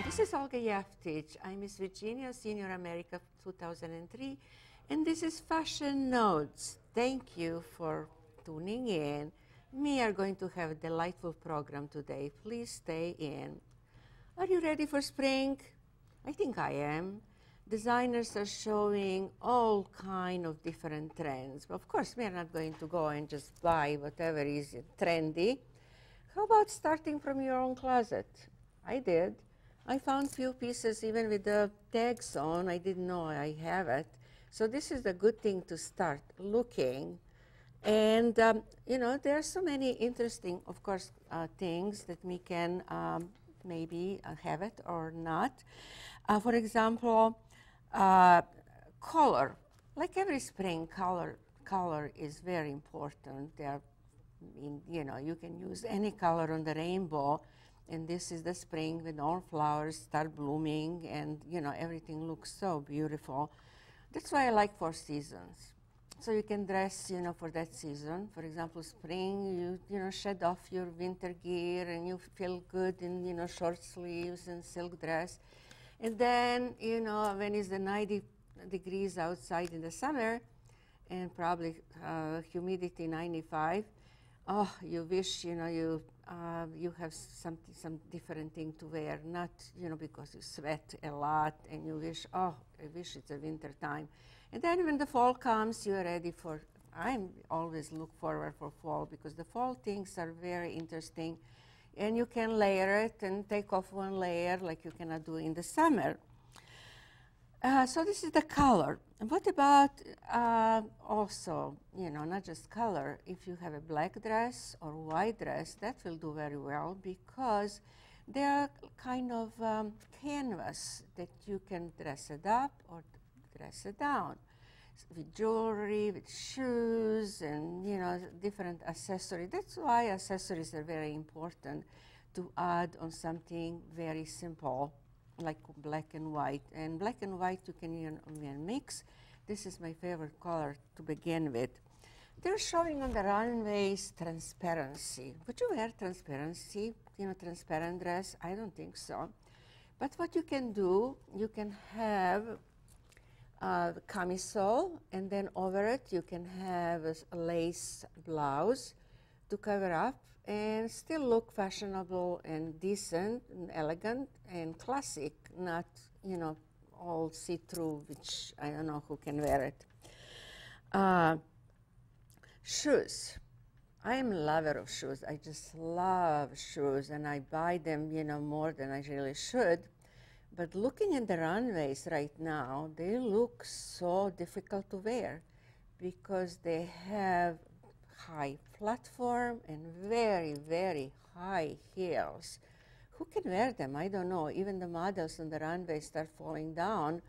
This is Olga Jevtich. I'm Miss Virginia, Senior America 2003, and this is Fashion Notes. Thank you for tuning in. We are going to have a delightful program today. Please stay in. Are you ready for spring? I think I am. Designers are showing all kind of different trends. Of course, we are not going to go and just buy whatever is trendy. How about starting from your own closet? I did. I found few pieces even with the tags on. I didn't know I have it. So this is a good thing to start looking. And, you know, there are so many interesting, of course, things that we can maybe have it or not. For example, color. Like every spring, color is very important. You know, you can use any color on the rainbow. And this is the spring when all flowers start blooming and, you know, everything looks so beautiful. That's why I like 4 seasons. So you can dress, you know, for that season. For example, spring, you know, shed off your winter gear and you feel good in, you know, short sleeves and silk dress. And then, you know, when it's the 90 degrees outside in the summer and probably humidity 95, oh, you wish, you know, you have some different thing to wear, not, you know, because you sweat a lot and you wish, oh, I wish it's a winter time. And then when the fall comes, you're ready for, I always look forward for fall because the fall things are very interesting and you can layer it and take off one layer like you cannot do in the summer. So this is the color. And what about also, you know, not just color, if you have a black dress or white dress, that will do very well because they are kind of canvas that you can dress it up or dress it down. With jewelry, with shoes, and, you know, different accessories. That's why accessories are very important to add on something very simple, like black and white. And black and white you can mix. This is my favorite color to begin with. They're showing on the runways transparency. Would you wear transparency, you know, transparent dress? I don't think so. But what you can do, you can have camisole, and then over it you can have a lace blouse to cover up and still look fashionable and decent and elegant and classic, not, you know, all see-through, which I don't know who can wear it. Shoes. I am a lover of shoes. I just love shoes, and I buy them, you know, more than I really should. But looking at the runways right now, they look so difficult to wear because they have high platform and very, very high heels. Who can wear them? I don't know. Even the models on the runway start falling down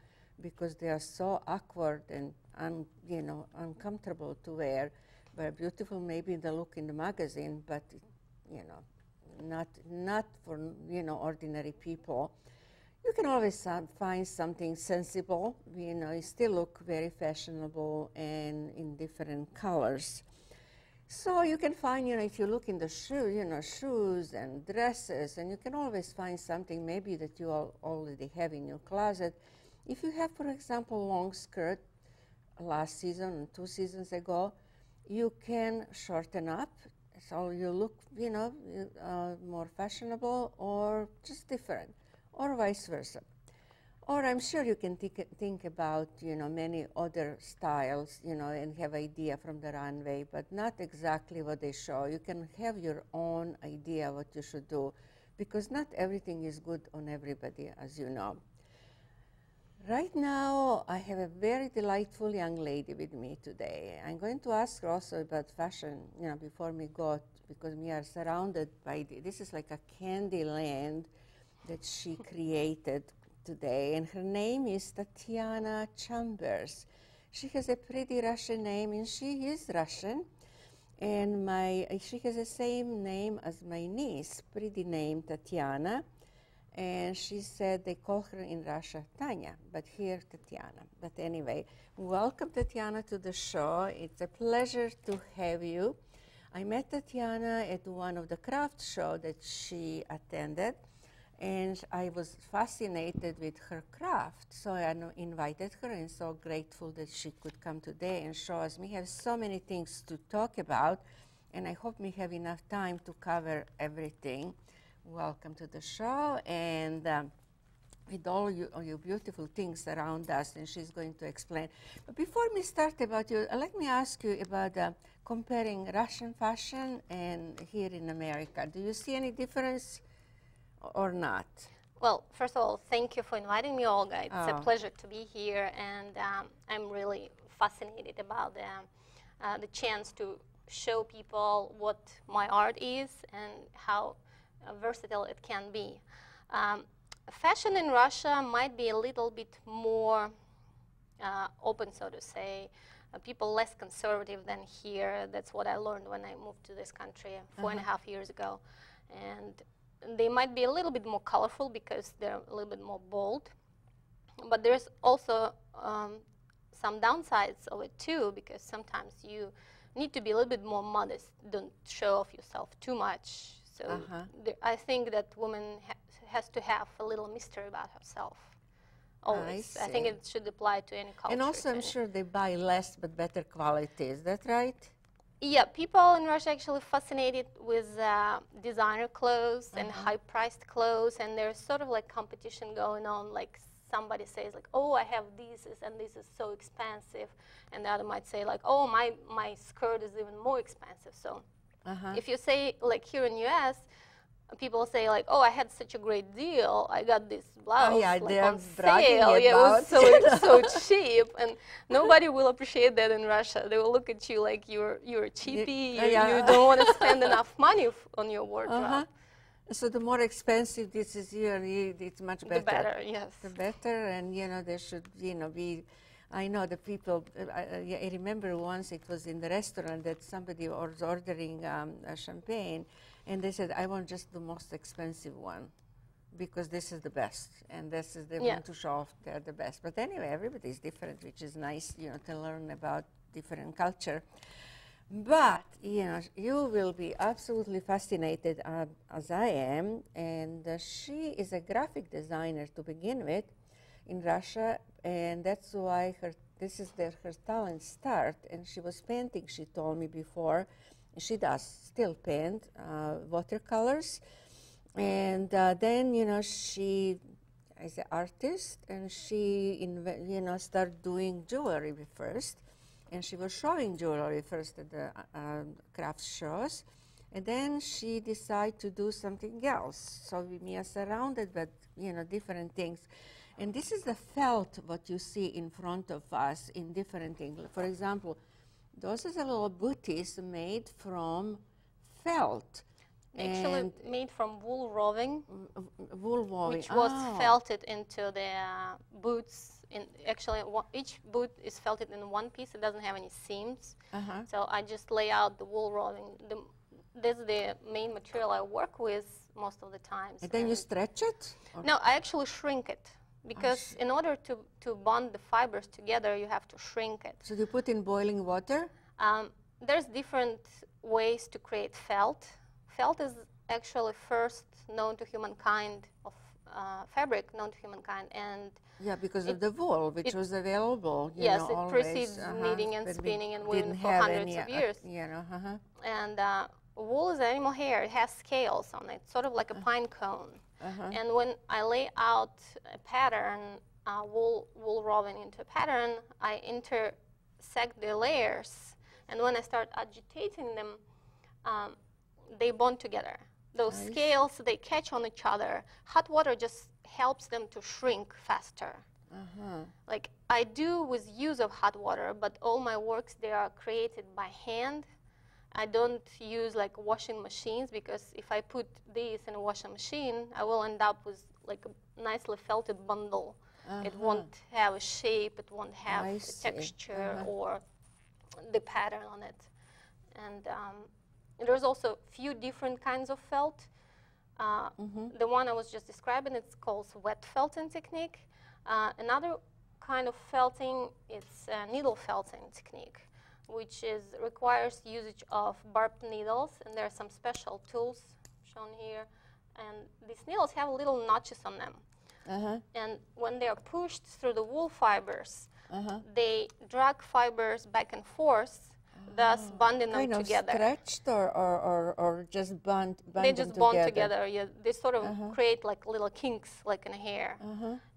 because they are so awkward and you know, uncomfortable to wear. But beautiful maybe the look in the magazine, but you know, not for, you know, ordinary people. You can always find something sensible. You know, you still look very fashionable and in different colors. So you can find, you know, if you look in the shoes and dresses, and you can always find something maybe that you already have in your closet. If you have, for example, long skirt last season and 2 seasons ago, you can shorten up so you look, you know, more fashionable or just different, or vice versa. Or I'm sure you can think about, you know, many other styles, you know, and have idea from the runway, but not exactly what they show. You can have your own idea what you should do, because not everything is good on everybody, as you know. Right now, I have a very delightful young lady with me today. I'm going to ask her also about fashion, you know, before we go, because we are surrounded by, this is like a candy land that she created today, and her name is Tatiana Chambers. She has a pretty Russian name, and she is Russian, and she has the same name as my niece, pretty name Tatiana, and she said they call her in Russia Tanya, but here Tatiana. But anyway, welcome Tatiana to the show. It's a pleasure to have you. I met Tatiana at one of the craft shows that she attended, And I was fascinated with her craft, so I invited her and so grateful that she could come today and show us. We have so many things to talk about, and I hope we have enough time to cover everything. Welcome to the show, and with all your beautiful things around us, and she's going to explain. But before we start about you, let me ask you about comparing Russian fashion and here in America. Do you see any difference or not? Well, first of all, thank you for inviting me, Olga. It's a pleasure to be here, and I'm really fascinated about the chance to show people what my art is and how versatile it can be. Fashion in Russia might be a little bit more open, so to say. People less conservative than here. That's what I learned when I moved to this country 4.5 years ago. And they might be a little bit more colorful because they're a little bit more bold. But there's also some downsides of it too, because sometimes you need to be a little bit more modest. Don't show off yourself too much. So I think that woman has to have a little mystery about herself. Always. I think it should apply to any culture. And also, I'm sure they buy less but better quality. Is that right? Yeah, people in Russia actually fascinated with designer clothes and high-priced clothes, and there's sort of like competition going on. Like somebody says, like, "Oh, I have this, and this is so expensive," and the other might say, like, "Oh, my skirt is even more expensive." So, if you say, like here in U.S., people say, like, "Oh, I had such a great deal. I got this blouse like, on sale. Yeah, it was so cheap." And nobody will appreciate that in Russia. They will look at you like you're a cheapie. You don't want to spend enough money on your wardrobe. So the more expensive this is here, it's much better. The better, yes. The better, and there should be. I know the people. I remember once it was in the restaurant that somebody was ordering champagne. And they said, "I want just the most expensive one because this is the best." And this is they want to show off they're the best. But anyway, everybody's different, which is nice, to learn about different culture. But, you will be absolutely fascinated as I am. And she is a graphic designer to begin with in Russia. And that's why her talent start. And she was painting, she told me before. She does still paint watercolors, and then she is an artist, and she started doing jewelry first, and she was showing jewelry first at the craft shows, and then she decided to do something else. So we are surrounded by different things, and this is the felt what you see in front of us in different things. For example. Those are little booties made from felt. Actually made from wool roving. Wool roving. Which was felted into the boots. Actually, each boot is felted in one piece. It doesn't have any seams. So I just lay out the wool roving. This is the main material I work with most of the times. And then you stretch it? No, I actually shrink it. Because in order to bond the fibers together, you have to shrink it. So you put in boiling water? There's different ways to create felt. Felt is actually first known to humankind, of fabric known to humankind. And yeah, because of the wool, which was available. Yes, it precedes knitting and spinning and weaving for hundreds of years. And wool is animal hair. It has scales on it, sort of like a pine cone. And when I lay out a pattern, wool roving into a pattern, I intersect the layers. And when I start agitating them, they bond together. Those scales, they catch on each other. Hot water just helps them to shrink faster. Like I do with use of hot water, but all my works, they are created by hand. I don't use like washing machines, because if I put these in a washing machine, I will end up with like a nicely felted bundle. It won't have a shape, it won't have a texture or the pattern on it. And there's also a few different kinds of felt. The one I was just describing, it's called wet felting technique. Another kind of felting, it's a needle felting technique, which requires usage of barbed needles, and there are some special tools shown here. and these needles have little notches on them. And when they are pushed through the wool fibers, they drag fibers back and forth, thus bonding them together. Kind of stretched or just bond they just bond together? Together. Yeah, they sort of create like little kinks, like in hair.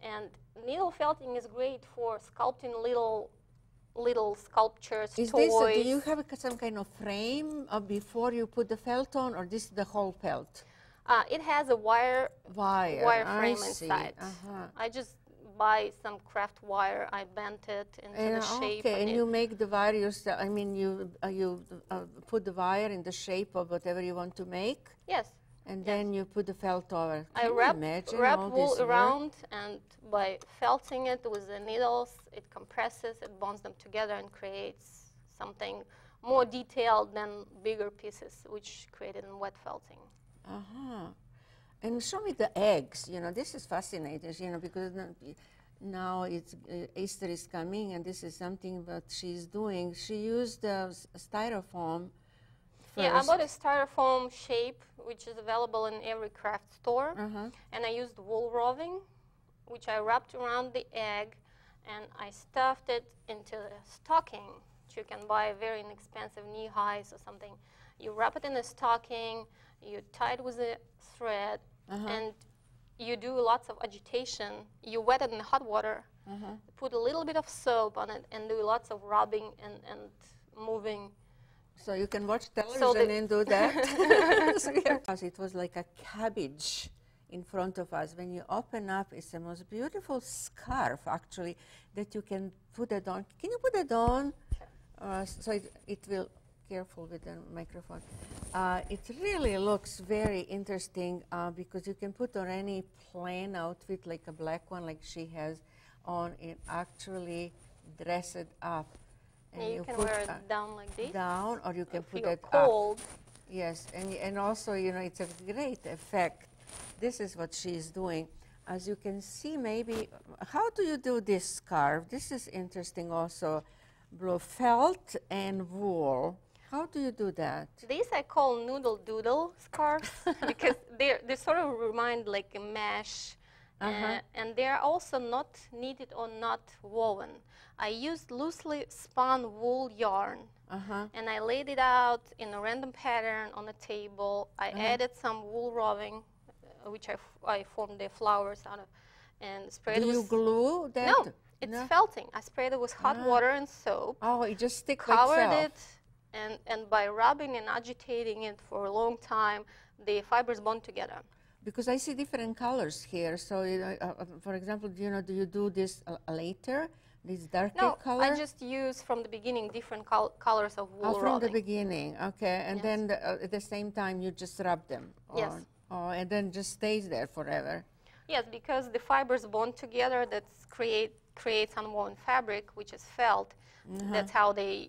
And needle felting is great for sculpting little sculptures, toys. Do you have some kind of frame before you put the felt on, or this is the whole felt? It has a wire frame inside. I just buy some craft wire. I bent it into the shape. Okay, and you make the various. I mean, you put the wire in the shape of whatever you want to make. Yes. And then you put the felt over. I wrap wool around, and by felting it with the needles, it compresses, it bonds them together, and creates something more detailed than bigger pieces, which created in wet felting. And show me the eggs. You know, this is fascinating. You know, because now it's Easter is coming, and this is something that she's doing. She used styrofoam. First. Yeah, I bought a styrofoam shape, which is available in every craft store, and I used wool roving, which I wrapped around the egg, and I stuffed it into a stocking, which you can buy very inexpensive, knee-highs or something. You wrap it in a stocking, you tie it with a thread, and you do lots of agitation. You wet it in hot water, put a little bit of soap on it, and do lots of rubbing and moving. So you can watch television and do that. It was like a cabbage in front of us. When you open up, it's the most beautiful scarf, actually, that you can put it on. Can you put it on? Sure. So it will, careful with the microphone. It really looks very interesting because you can put on any plain outfit, like a black one, like she has on, and actually dress it up. And you can wear it down like this. Down, or you can put it cold. Up. Yes, and also, you know, it's a great effect. This is what she's doing. As you can see, maybe, how do you do this scarf? This is interesting also. Blue felt and wool. How do you do that? These I call noodle doodle scarves because they sort of remind like a mesh. And they're also not knitted or not woven. I used loosely spun wool yarn, and I laid it out in a random pattern on a table. I added some wool roving, which I formed the flowers out of, and sprayed it with... Do you glue that? No, it's felting. I sprayed it with hot water and soap. Oh, it just sticks covered itself. it, and by rubbing and agitating it for a long time, the fibers bond together. Because I see different colors here. So, for example, do you do this later, this darker color? No, I just use from the beginning different colors of wool from roving. the beginning, okay. And then at the same time, you just rub them. Yes. And then just stays there forever. Yes, because the fibers bond together. That creates unwoven fabric, which is felt. That's how they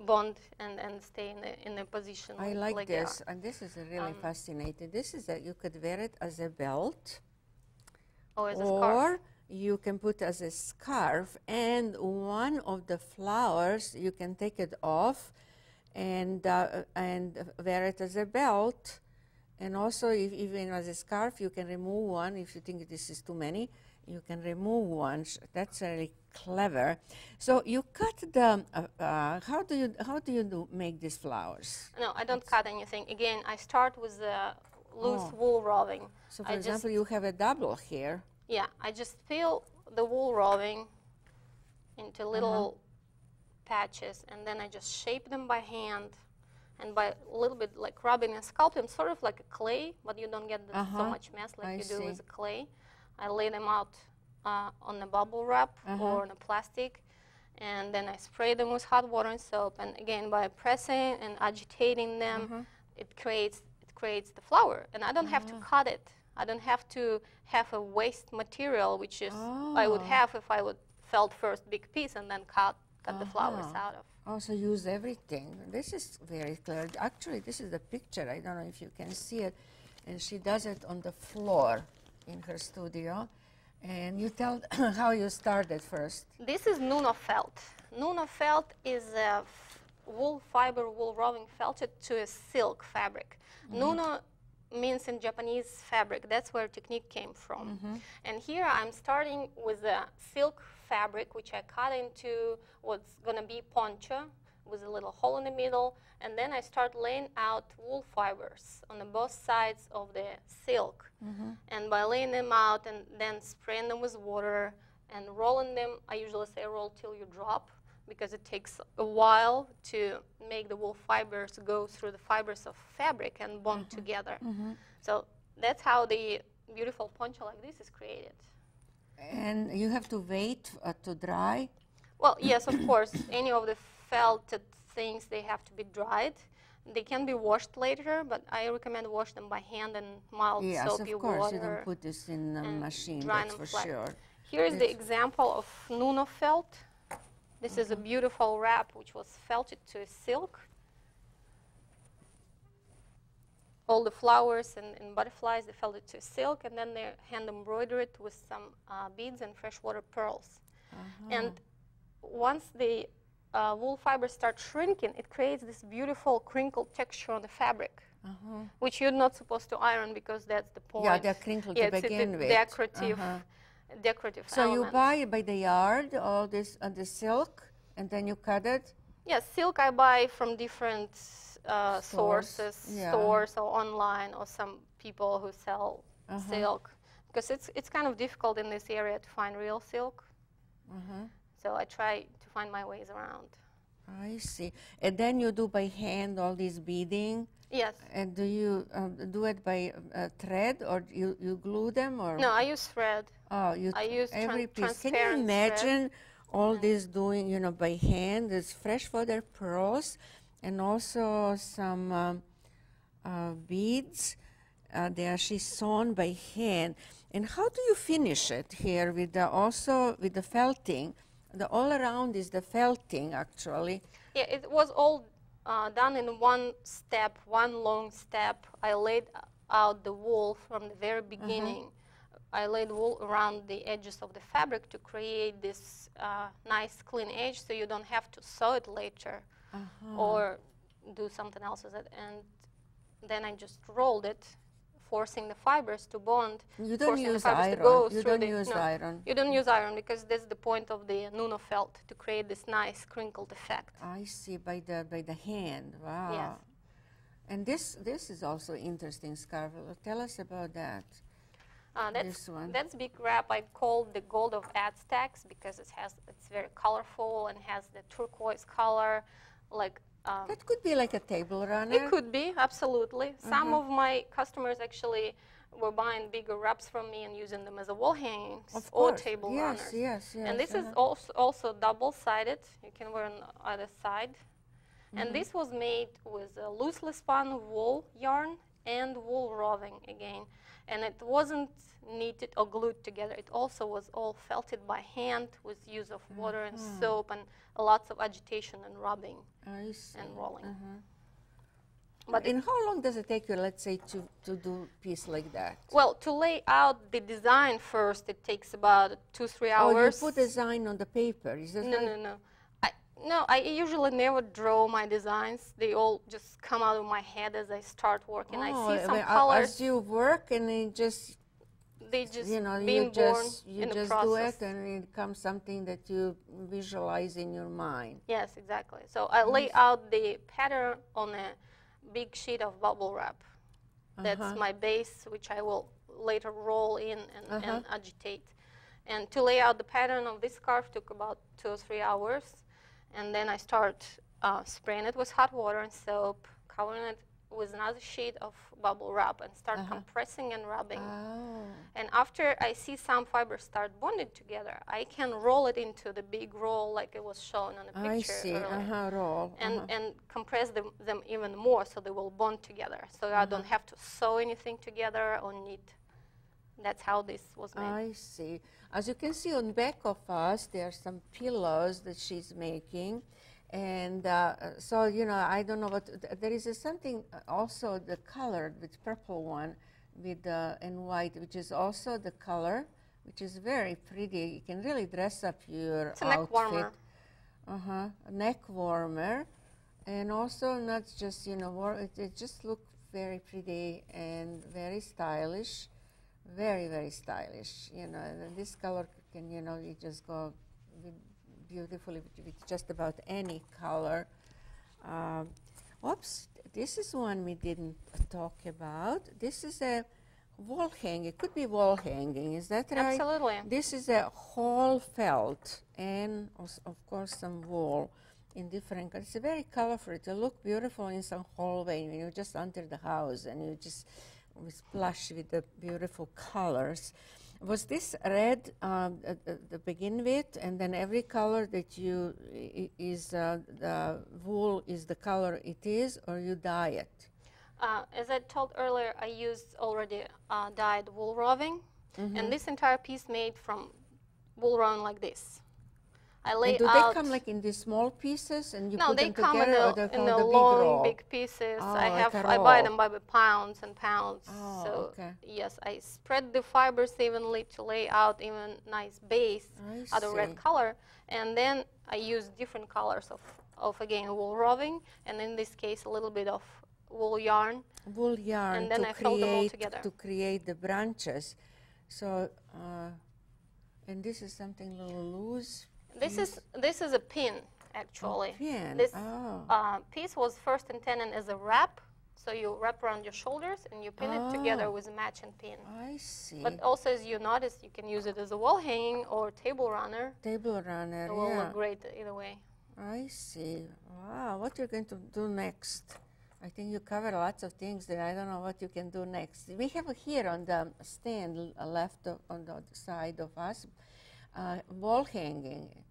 bond and stay in a position. I like this, and this is really fascinating. This is you could wear it as a belt, or as a scarf. You can put as a scarf, and one of the flowers you can take it off and wear it as a belt. And also, even as a scarf, you can remove one if you think this is too many. You can remove one. That's really clever. So you cut the. How do you make these flowers? No, I don't cut anything. Again, I start with the loose wool roving. So, for example, you have a double here. Yeah, I just fill the wool roving into little patches, and then I just shape them by hand, and by a little bit like rubbing and sculpting, sort of like a clay, but you don't get so much mess like you do with a clay. I lay them out on a bubble wrap or on a plastic, and then I spray them with hot water and soap. And again, by pressing and agitating them, it creates the flower. And I don't have to cut it. I don't have to have a waste material, which is I would have if I would felt first big piece and then cut the flowers out of. Also use everything. This is very clear. Actually, this is the picture. I don't know if you can see it. And she does it on the floor in her studio. And you tell how you started first. This is Nuno felt. Nuno felt is a wool roving felted to a silk fabric. Nuno means in Japanese fabric. That's where technique came from. And here I'm starting with a silk fabric, which I cut into what's going to be poncho with a little hole in the middle. And then I start laying out wool fibers on the both sides of the silk. And by laying them out and then spraying them with water and rolling them, I usually say roll till you drop, because it takes a while to make the wool fibers go through the fibers of fabric and bond together. So that's how the beautiful poncho like this is created. And you have to wait to dry? Well, yes, of course. Any of the felted things, they have to be dried. They can be washed later, but I recommend wash them by hand and mild soapy water. Yes, of course. You don't put this in a machine, that's for sure. Here is the example of Nuno felt. This is a beautiful wrap which was felted to silk. All the flowers and butterflies, they felted to silk, and then they hand embroidered with some beads and freshwater pearls. And once the wool fibers start shrinking, it creates this beautiful crinkled texture on the fabric, which you're not supposed to iron, because that's the point. Yeah, they're crinkled to begin with. Decorative So element. you buy by the yard all this the silk, and then you cut it? Yes, silk I buy from different sources, stores or online, or some people who sell silk, because it's kind of difficult in this area to find real silk. So I try to find my ways around. I see. And then you do by hand all this beading? Yes. And do you do it by thread, or you glue them, or? No, I use thread. Oh, I use every piece. Can transparent you imagine thread? all this doing, you know, by hand? There's freshwater pearls, and also some beads. She's sewn by hand. And how do you finish it here with also with the felting? The all around is the felting, actually. Yeah, it was all done in one step, one long step. I laid out the wool from the very beginning. I laid wool around the edges of the fabric to create this nice clean edge, so you don't have to sew it later or do something else with it. And then I just rolled it, forcing the fibers to bond. You don't use iron. You don't use iron. You don't use iron, because that's the point of the Nuno felt, to create this nice crinkled effect. I see, by the hand. Wow. Yes. And this is also interesting, scarf. Tell us about that. That's big wrap I call the gold of Aztecs, because it's very colorful and has the turquoise color, like. That could be like a table runner. It could be, absolutely. Some of my customers actually were buying bigger wraps from me and using them as a wall hangings or table runners. Yes. And this is also double-sided. You can wear on either side. And this was made with a loosely spun wool yarn and wool roving again. And it wasn't knitted or glued together. It also was all felted by hand with use of water and soap and lots of agitation and rubbing and rolling. But in how long does it take you, let's say, to do a piece like that? Well, to lay out the design first, it takes about 2-3 hours. Oh, you put design on the paper? Is that No, I usually never draw my designs. They all just come out of my head as I start working. I see some colors. As you work, and it just, they just, you know, you just do it, and it becomes something that you visualize in your mind. Yes, exactly. So I lay out the pattern on a big sheet of bubble wrap. That's my base, which I will later roll in and agitate. And to lay out the pattern of this scarf took about 2 or 3 hours. And then I start spraying it with hot water and soap, covering it with another sheet of bubble wrap, and start compressing and rubbing. And after I see some fibers start bonding together, I can roll it into the big roll like it was shown on the picture. I see, roll. And compress them even more so they will bond together. So I don't have to sew anything together or knit. That's how this was made. I see. As you can see on back of us, there are some pillows that she's making. And so, you know, I don't know what, there is something also the colored with purple one with and white, which is also the color, which is very pretty. You can really dress up your outfit. It's a neck warmer. A neck warmer. And also not just, you know, it just looks very pretty and very stylish, very, very stylish. You know, and this color can, you know, you just go beautifully with just about any color. Oops, this is one we didn't talk about. This is a wall hanging. It could be wall hanging, is that right? Absolutely. This is a whole felt and, of course, some wool in different colors. It's very colorful. It will look beautiful in some hallway when you just enter the house and you just splash with the beautiful colors. Was this red to begin with, and then every color that you the wool is the color it is, or you dye it? As I told earlier, I used already dyed wool roving, and this entire piece made from wool roving like this. I lay and do out. they come like in these small pieces, and you no, put they them come together, in the long, big pieces. Oh, I buy them by the pounds and pounds. Oh, so okay. yes, I spread the fibers evenly to lay out even nice base out of red color, and then I use different colors of again wool roving, and in this case a little bit of wool yarn. Wool yarn, and then I fold them all together to create the branches. So, and this is something a little loose. This is a pin, actually. A pin. This piece was first intended as a wrap, so you wrap around your shoulders and you pin it together with a matching pin. I see. But also, as you noticed, you can use it as a wall hanging or table runner. Table runner, It will look great either way. I see. Wow, what you're going to do next? I think you covered lots of things that I don't know what you can do next. We have here on the stand left on the side of us, wall hanging,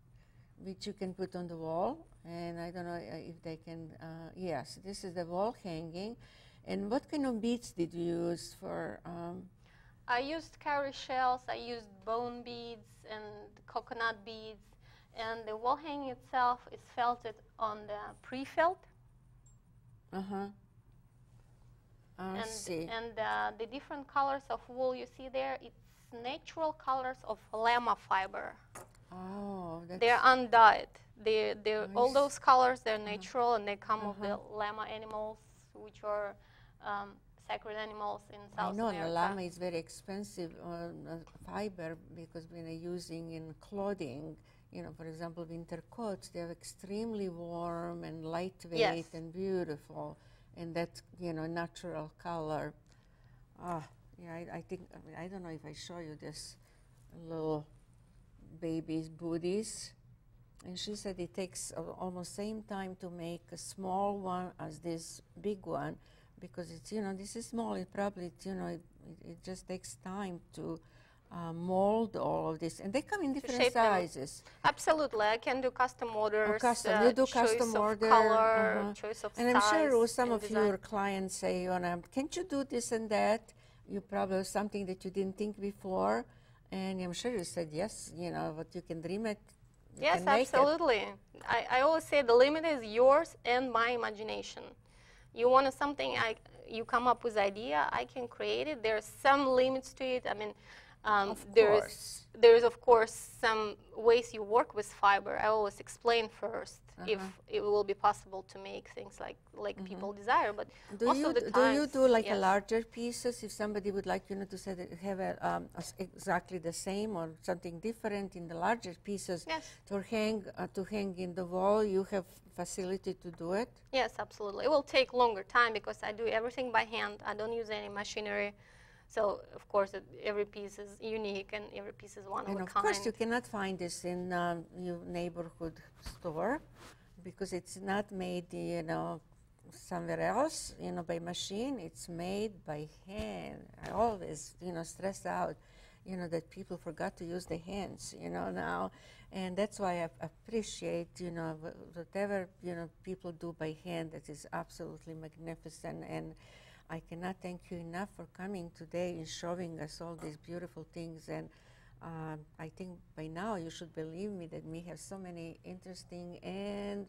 which you can put on the wall. And I don't know if they can, yes, this is the wall hanging. And what kind of beads did you use for? I used cowrie shells, I used bone beads and coconut beads. And the wall hanging itself is felted on the pre-felt. I see. And the different colors of wool you see there, it's natural colors of llama fiber. Oh, they're undyed. All those colors, they're natural, and they come of the llama animals, which are sacred animals in South America. I know the llama is very expensive fiber because when they're using in clothing, you know, for example, winter coats, they're extremely warm and lightweight and beautiful, and that's, you know, natural color. Yeah, I think, I don't know if I show you this little baby's booties. And she said it takes almost same time to make a small one as this big one, because it's, you know, this is small. It probably, you know, it just takes time to mold all of this, and they come in different sizes. Absolutely, I can do custom orders. You do custom order, color, choice of and size. I'm sure some of your clients say, "Can't you do this and that?" You probably have something that you didn't think before, and I'm sure you said yes. You know what you can dream it. Yes, absolutely. I always say the limit is yours and my imagination. You want something, you come up with idea, I can create it. There's some limits to it. I mean. There's of course some ways you work with fiber. I always explain first if it will be possible to make things like people desire. But most of the time, do you do like a larger pieces if somebody would like, you know, to say that have exactly the same or something different in the larger pieces to hang in the wall? You have facility to do it? Yes, absolutely. It will take longer time because I do everything by hand. I don't use any machinery. So, of course, every piece is unique and every piece is one of a kind. And, of course, you cannot find this in your neighborhood store because it's not made, you know, somewhere else, you know, by machine. It's made by hand. I always, you know, stress out, you know, that people forgot to use their hands, you know, now. And that's why I appreciate, you know, whatever, you know, people do by hand. That is absolutely magnificent. And I cannot thank you enough for coming today and showing us all these beautiful things. And I think by now you should believe me that we have so many interesting and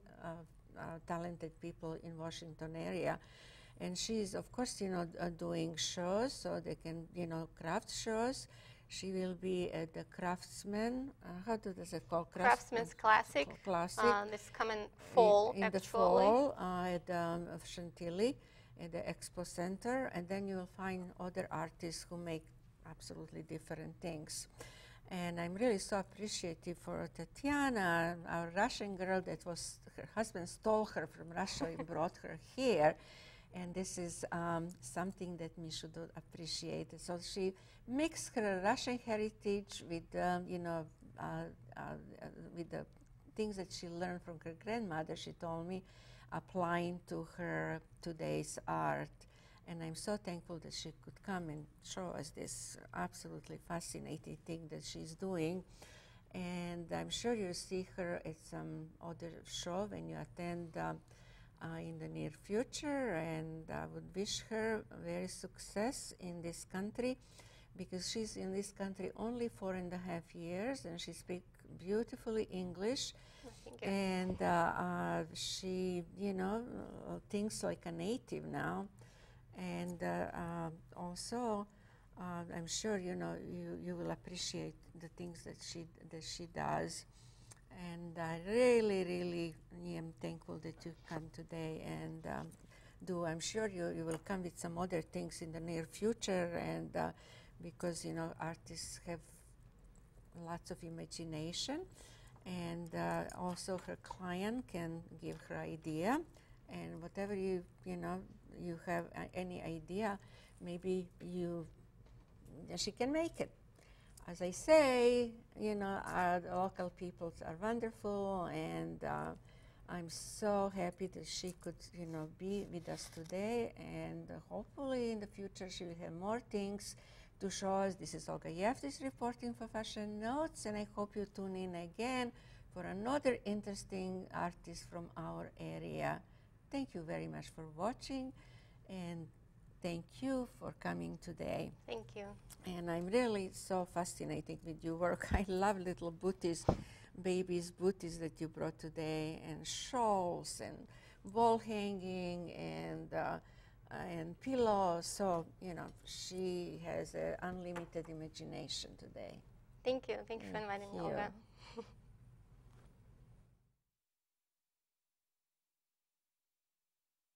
talented people in Washington area. And she's, of course, you know, doing shows, so they can, you know, craft shows. She will be at the Craftsman, how does it call? Craftsman's Classic. Classic. This coming fall, in the fall at Chantilly. at the Expo Center, and then you will find other artists who make absolutely different things. And I'm really so appreciative for Tatiana, our Russian girl that was, her husband stole her from Russia and brought her here. And this is something that we should appreciate. So she mixed her Russian heritage with, with the things that she learned from her grandmother, she told me, applying to her today's art. And I'm so thankful that she could come and show us this absolutely fascinating thing that she's doing. And I'm sure you'll see her at some other show when you attend in the near future. And I would wish her very success in this country, because she's in this country only 4.5 years, and she speaks beautifully English. And she, thinks like a native now. And also, I'm sure you will appreciate the things that she does. And I really, really am thankful that you come today and I'm sure you will come with some other things in the near future. And because artists have lots of imagination, and also her client can give her idea, and whatever you have any idea, maybe she can make it. As I say, our local peoples are wonderful, and I'm so happy that she could, be with us today, and hopefully in the future she will have more things to show us. This is Olga Jevtich reporting for Fashion Notes, and I hope you tune in again for another interesting artist from our area. Thank you very much for watching, and thank you for coming today. Thank you. And I'm really so fascinated with your work. I love little booties, babies' booties that you brought today, and shawls, and wall hanging, and pillows. So, she has an unlimited imagination today. Thank you. Thank you for inviting me, Olga.